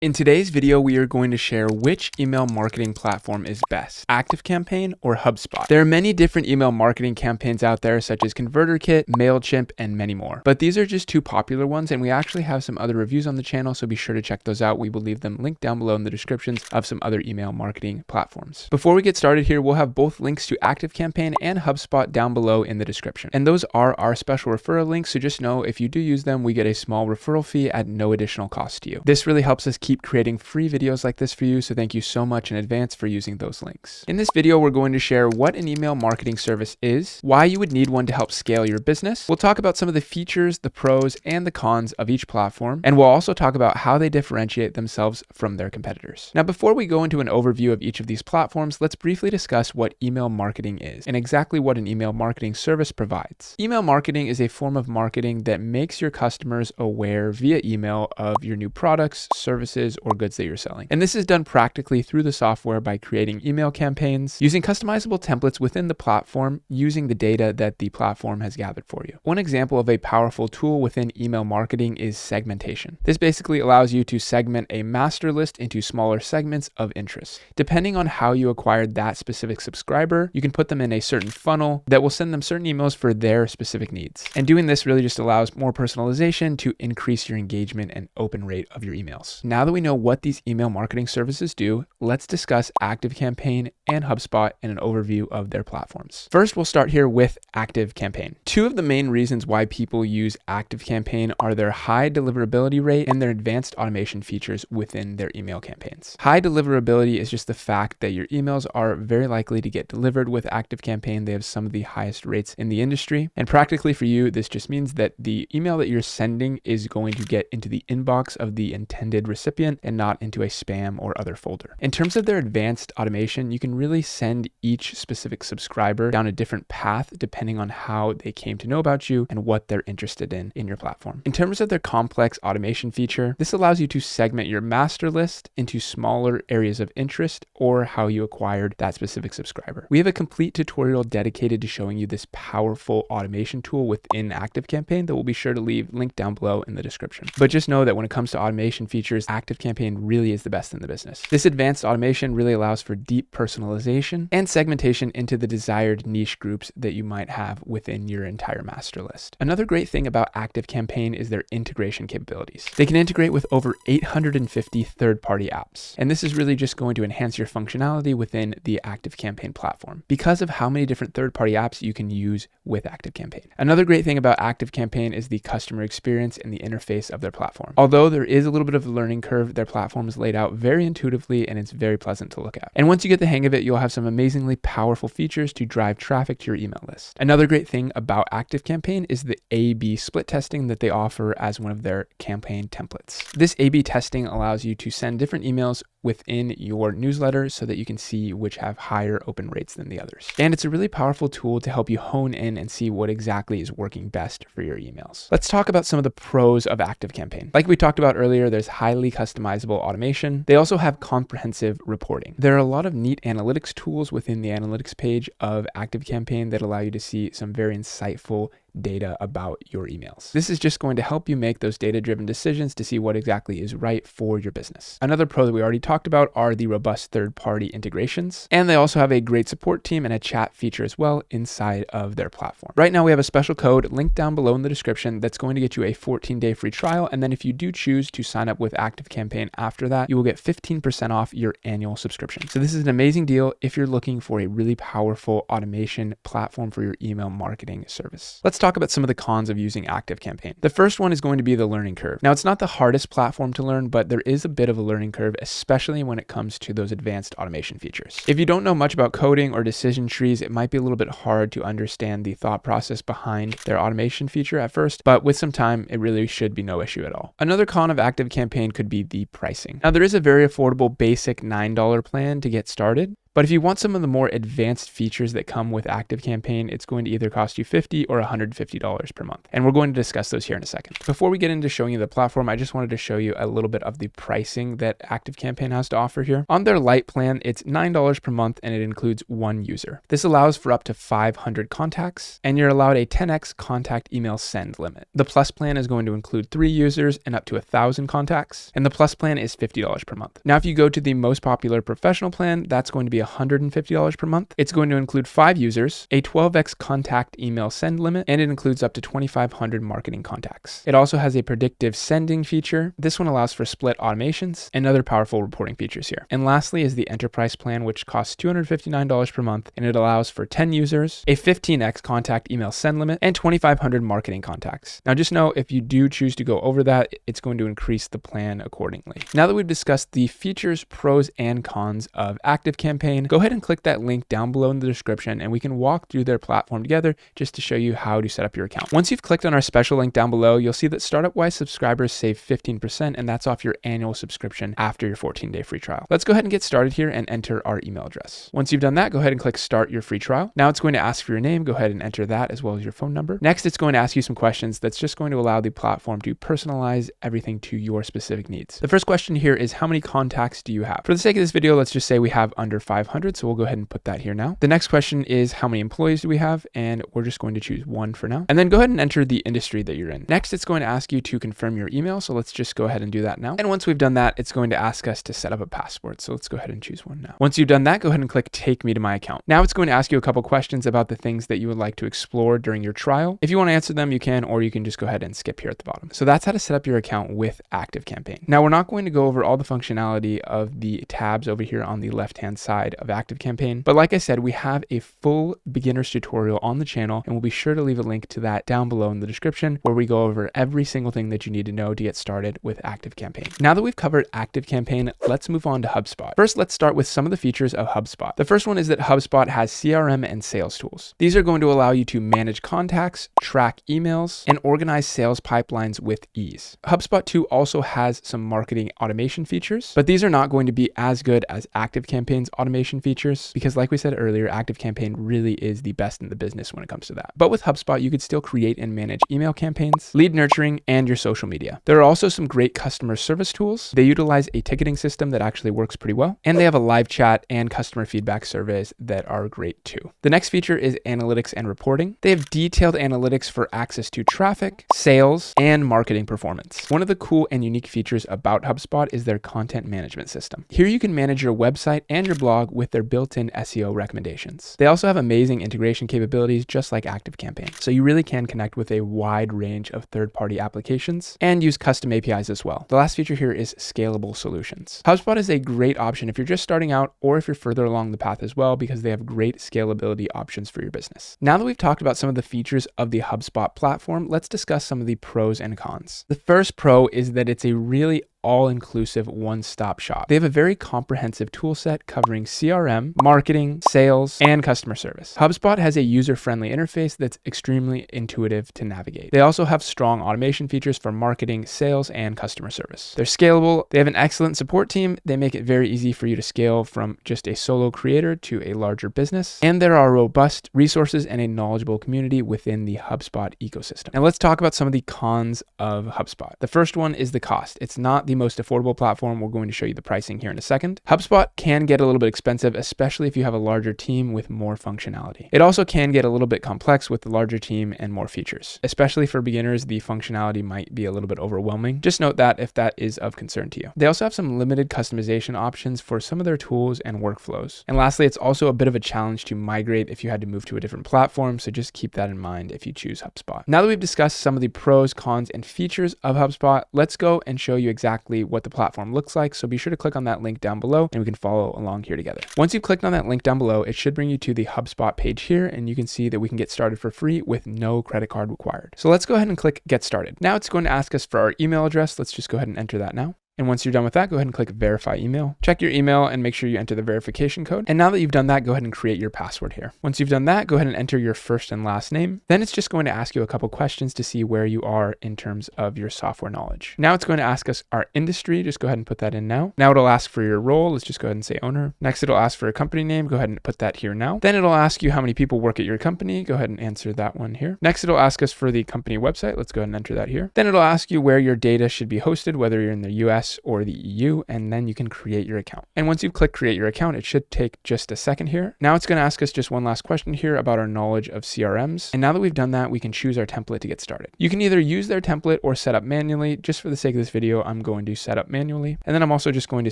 In today's video, we are going to share which email marketing platform is best, ActiveCampaign or HubSpot. There are many different email marketing campaigns out there, such as ConverterKit, MailChimp, and many more. But these are just two popular ones, and we actually have some other reviews on the channel, so be sure to check those out. We will leave them linked down below in the descriptions of some other email marketing platforms. Before we get started here, we'll have both links to ActiveCampaign and HubSpot down below in the description. And those are our special referral links, so just know if you do use them, we get a small referral fee at no additional cost to you. This really helps us keep creating free videos like this for you, so thank you so much in advance for using those links. In this video, we're going to share what an email marketing service is, why you would need one to help scale your business. We'll talk about some of the features, the pros, and the cons of each platform, and we'll also talk about how they differentiate themselves from their competitors. Now, before we go into an overview of each of these platforms, let's briefly discuss what email marketing is and exactly what an email marketing service provides. Email marketing is a form of marketing that makes your customers aware via email of your new products, services, or goods that you're selling. And this is done practically through the software by creating email campaigns, using customizable templates within the platform, using the data that the platform has gathered for you. One example of a powerful tool within email marketing is segmentation. This basically allows you to segment a master list into smaller segments of interest. Depending on how you acquired that specific subscriber, you can put them in a certain funnel that will send them certain emails for their specific needs. And doing this really just allows more personalization to increase your engagement and open rate of your emails. Now that we know what these email marketing services do, let's discuss ActiveCampaign and HubSpot and an overview of their platforms. First, we'll start here with ActiveCampaign. Two of the main reasons why people use ActiveCampaign are their high deliverability rate and their advanced automation features within their email campaigns. High deliverability is just the fact that your emails are very likely to get delivered with ActiveCampaign. They have some of the highest rates in the industry. And practically for you, this just means that the email that you're sending is going to get into the inbox of the intended recipient and not into a spam or other folder. In terms of their advanced automation, you can really send each specific subscriber down a different path depending on how they came to know about you and what they're interested in your platform. In terms of their complex automation feature, this allows you to segment your master list into smaller areas of interest or how you acquired that specific subscriber. We have a complete tutorial dedicated to showing you this powerful automation tool within ActiveCampaign that we'll be sure to leave linked down below in the description. But just know that when it comes to automation features, ActiveCampaign really is the best in the business. This advanced automation really allows for deep personalization and segmentation into the desired niche groups that you might have within your entire master list. Another great thing about ActiveCampaign is their integration capabilities. They can integrate with over 850 third-party apps, and this is really just going to enhance your functionality within the ActiveCampaign platform because of how many different third-party apps you can use with ActiveCampaign. Another great thing about ActiveCampaign is the customer experience and the interface of their platform. Although there is a little bit of a learning curve, their platform is laid out very intuitively and it's very pleasant to look at. And once you get the hang of it, you'll have some amazingly powerful features to drive traffic to your email list. Another great thing about ActiveCampaign is the A/B split testing that they offer as one of their campaign templates. This A/B testing allows you to send different emails within your newsletter so that you can see which have higher open rates than the others. And it's a really powerful tool to help you hone in and see what exactly is working best for your emails. Let's talk about some of the pros of ActiveCampaign. Like we talked about earlier, there's highly customizable automation. They also have comprehensive reporting. There are a lot of neat analytics tools within the analytics page of ActiveCampaign that allow you to see some very insightful data about your emails. This is just going to help you make those data-driven decisions to see what exactly is right for your business. Another pro that we already talked about are the robust third-party integrations, and they also have a great support team and a chat feature as well inside of their platform. Right now we have a special code linked down below in the description that's going to get you a 14-day free trial, and then if you do choose to sign up with ActiveCampaign after that, you will get 15% off your annual subscription. So this is an amazing deal if you're looking for a really powerful automation platform for your email marketing service. Let's talk about some of the cons of using ActiveCampaign. The first one is going to be the learning curve. Now, it's not the hardest platform to learn, but there is a bit of a learning curve, especially when it comes to those advanced automation features. If you don't know much about coding or decision trees, it might be a little bit hard to understand the thought process behind their automation feature at first, but with some time, it really should be no issue at all. Another con of ActiveCampaign could be the pricing. Now, there is a very affordable basic $9 plan to get started, But if you want some of the more advanced features that come with ActiveCampaign, it's going to either cost you $50 or $150 per month. And we're going to discuss those here in a second. Before we get into showing you the platform, I just wanted to show you a little bit of the pricing that ActiveCampaign has to offer here. On their Lite plan, it's $9 per month and it includes one user. This allows for up to 500 contacts and you're allowed a 10x contact email send limit. The Plus plan is going to include 3 users and up to 1,000 contacts, and the Plus plan is $50 per month. Now, if you go to the most popular professional plan, that's going to be $150 per month. It's going to include 5 users, a 12x contact email send limit, and it includes up to 2,500 marketing contacts. It also has a predictive sending feature. This one allows for split automations and other powerful reporting features here. And lastly is the enterprise plan, which costs $259 per month, and it allows for 10 users, a 15x contact email send limit, and 2,500 marketing contacts. Now, just know if you do choose to go over that, it's going to increase the plan accordingly. Now that we've discussed the features, pros, and cons of ActiveCampaign, go ahead and click that link down below in the description and we can walk through their platform together just to show you how to set up your account. Once you've clicked on our special link down below, you'll see that Startup-wise subscribers save 15%, and that's off your annual subscription after your 14-day free trial. Let's go ahead and get started here and enter our email address. Once you've done that, go ahead and click start your free trial. Now it's going to ask for your name. Go ahead and enter that as well as your phone number. Next, it's going to ask you some questions that's just going to allow the platform to personalize everything to your specific needs. The first question here is, how many contacts do you have? For the sake of this video, let's just say we have under 500. So we'll go ahead and put that here now. The next question is, how many employees do we have? And we're just going to choose 1 for now. And then go ahead and enter the industry that you're in. Next, it's going to ask you to confirm your email. So let's just go ahead and do that now. And once we've done that, it's going to ask us to set up a password. So let's go ahead and choose one now. Once you've done that, go ahead and click take me to my account. Now it's going to ask you a couple questions about the things that you would like to explore during your trial. If you want to answer them, you can, or you can just go ahead and skip here at the bottom. So that's how to set up your account with ActiveCampaign. Now we're not going to go over all the functionality of the tabs over here on the left-hand side of ActiveCampaign. But like I said, we have a full beginner's tutorial on the channel, and we'll be sure to leave a link to that down below in the description where we go over every single thing that you need to know to get started with ActiveCampaign. Now that we've covered ActiveCampaign, let's move on to HubSpot. First, let's start with some of the features of HubSpot. The first one is that HubSpot has CRM and sales tools. These are going to allow you to manage contacts, track emails, and organize sales pipelines with ease. HubSpot 2 also has some marketing automation features, but these are not going to be as good as ActiveCampaign's automation features because, like we said earlier, ActiveCampaign really is the best in the business when it comes to that. But with HubSpot, you could still create and manage email campaigns, lead nurturing, and your social media. There are also some great customer service tools. They utilize a ticketing system that actually works pretty well, and they have a live chat and customer feedback surveys that are great too. The next feature is analytics and reporting. They have detailed analytics for access to traffic, sales, and marketing performance. One of the cool and unique features about HubSpot is their content management system. Here you can manage your website and your blog with their built-in SEO recommendations. They also have amazing integration capabilities just like ActiveCampaign, so you really can connect with a wide range of third-party applications and use custom APIs as well. The last feature here is scalable solutions. HubSpot is a great option if you're just starting out or if you're further along the path as well because they have great scalability options for your business. Now that we've talked about some of the features of the HubSpot platform, let's discuss some of the pros and cons. The first pro is that it's a really all-inclusive one-stop shop. They have a very comprehensive tool set covering CRM, marketing, sales, and customer service. HubSpot has a user-friendly interface that's extremely intuitive to navigate. They also have strong automation features for marketing, sales, and customer service. They're scalable. They have an excellent support team. They make it very easy for you to scale from just a solo creator to a larger business. And there are robust resources and a knowledgeable community within the HubSpot ecosystem. Now let's talk about some of the cons of HubSpot. The first one is the cost. It's not the most affordable platform. We're going to show you the pricing here in a second. HubSpot can get a little bit expensive, especially if you have a larger team with more functionality. It also can get a little bit complex with the larger team and more features. Especially for beginners, the functionality might be a little bit overwhelming. Just note that if that is of concern to you. They also have some limited customization options for some of their tools and workflows. And lastly, it's also a bit of a challenge to migrate if you had to move to a different platform, so just keep that in mind if you choose HubSpot. Now that we've discussed some of the pros, cons, and features of HubSpot, let's go and show you exactly what the platform looks like. So be sure to click on that link down below and we can follow along here together. Once you've clicked on that link down below, it should bring you to the HubSpot page here, and you can see that we can get started for free with no credit card required. So let's go ahead and click get started. Now it's going to ask us for our email address. Let's just go ahead and enter that now. And once you're done with that, go ahead and click verify email. Check your email and make sure you enter the verification code. And now that you've done that, go ahead and create your password here. Once you've done that, go ahead and enter your first and last name. Then it's just going to ask you a couple questions to see where you are in terms of your software knowledge. Now it's going to ask us our industry. Just go ahead and put that in now. Now it'll ask for your role. Let's just go ahead and say owner. Next, it'll ask for a company name. Go ahead and put that here now. Then it'll ask you how many people work at your company. Go ahead and answer that one here. Next, it'll ask us for the company website. Let's go ahead and enter that here. Then it'll ask you where your data should be hosted, whether you're in the US or the EU, and then you can create your account. And once you've clicked create your account, it should take just a second here. Now it's going to ask us just one last question here about our knowledge of CRMs. And now that we've done that, we can choose our template to get started. You can either use their template or set up manually. Just for the sake of this video, I'm going to set up manually. And then I'm also just going to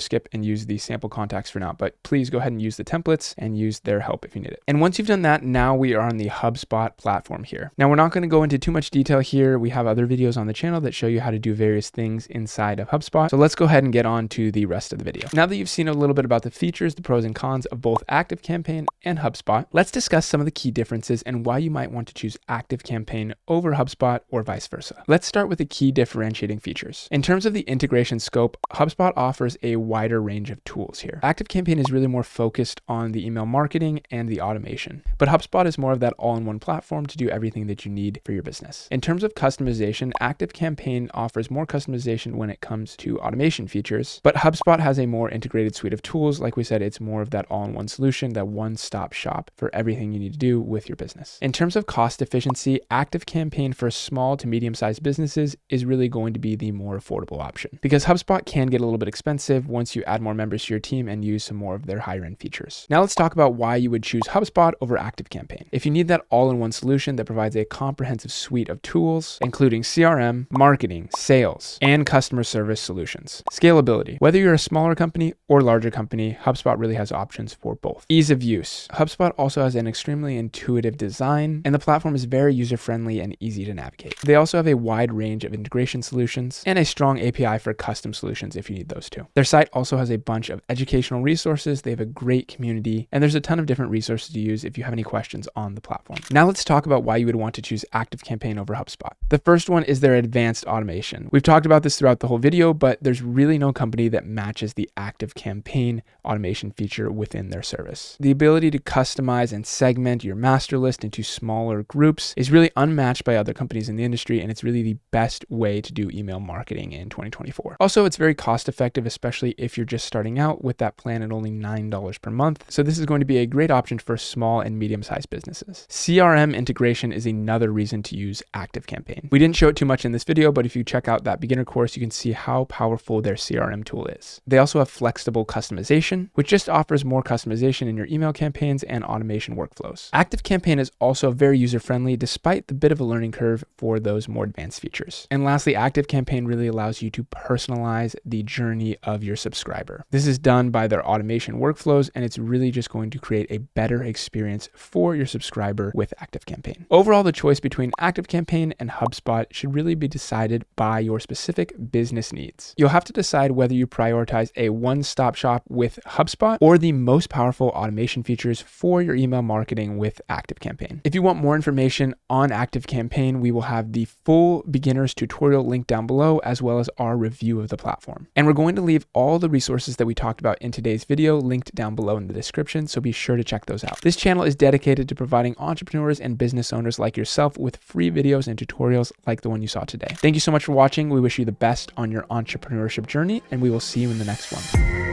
skip and use the sample contacts for now, but please go ahead and use the templates and use their help if you need it. And once you've done that, now we are on the HubSpot platform here. Now we're not going to go into too much detail here. We have other videos on the channel that show you how to do various things inside of HubSpot. So let's go ahead and get on to the rest of the video. Now that you've seen a little bit about the features, the pros and cons of both ActiveCampaign and HubSpot, let's discuss some of the key differences and why you might want to choose ActiveCampaign over HubSpot or vice versa. Let's start with the key differentiating features. In terms of the integration scope, HubSpot offers a wider range of tools here. ActiveCampaign is really more focused on the email marketing and the automation, but HubSpot is more of that all-in-one platform to do everything that you need for your business. In terms of customization, ActiveCampaign offers more customization when it comes to automation features, but HubSpot has a more integrated suite of tools. Like we said, it's more of that all-in-one solution, that one-stop shop for everything you need to do with your business. In terms of cost efficiency, ActiveCampaign for small to medium-sized businesses is really going to be the more affordable option, because HubSpot can get a little bit expensive once you add more members to your team and use some more of their higher-end features. Now let's talk about why you would choose HubSpot over ActiveCampaign. If you need that all-in-one solution that provides a comprehensive suite of tools, including CRM, marketing, sales, and customer service solutions. Scalability. Whether you're a smaller company or larger company, HubSpot really has options for both. Ease of use. HubSpot also has an extremely intuitive design, and the platform is very user-friendly and easy to navigate. They also have a wide range of integration solutions and a strong API for custom solutions if you need those too. Their site also has a bunch of educational resources. They have a great community, and there's a ton of different resources to use if you have any questions on the platform. Now let's talk about why you would want to choose ActiveCampaign over HubSpot. The first one is their advanced automation. We've talked about this throughout the whole video, but there's really no company that matches the ActiveCampaign automation feature within their service. The ability to customize and segment your master list into smaller groups is really unmatched by other companies in the industry, and it's really the best way to do email marketing in 2024. Also, it's very cost effective, especially if you're just starting out with that plan at only $9 per month. So this is going to be a great option for small and medium-sized businesses. CRM integration is another reason to use ActiveCampaign. We didn't show it too much in this video, but if you check out that beginner course, you can see how powerful their CRM tool is. They also have flexible customization, which just offers more customization in your email campaigns and automation workflows. ActiveCampaign is also very user-friendly despite the bit of a learning curve for those more advanced features. And lastly, ActiveCampaign really allows you to personalize the journey of your subscriber. This is done by their automation workflows, and it's really just going to create a better experience for your subscriber with ActiveCampaign. Overall, the choice between ActiveCampaign and HubSpot should really be decided by your specific business needs. You'll have to decide whether you prioritize a one-stop shop with HubSpot or the most powerful automation features for your email marketing with ActiveCampaign. If you want more information on ActiveCampaign, we will have the full beginner's tutorial linked down below, as well as our review of the platform. And we're going to leave all the resources that we talked about in today's video linked down below in the description, so be sure to check those out. This channel is dedicated to providing entrepreneurs and business owners like yourself with free videos and tutorials like the one you saw today. Thank you so much for watching. We wish you the best on your entrepreneurship journey, and we will see you in the next one.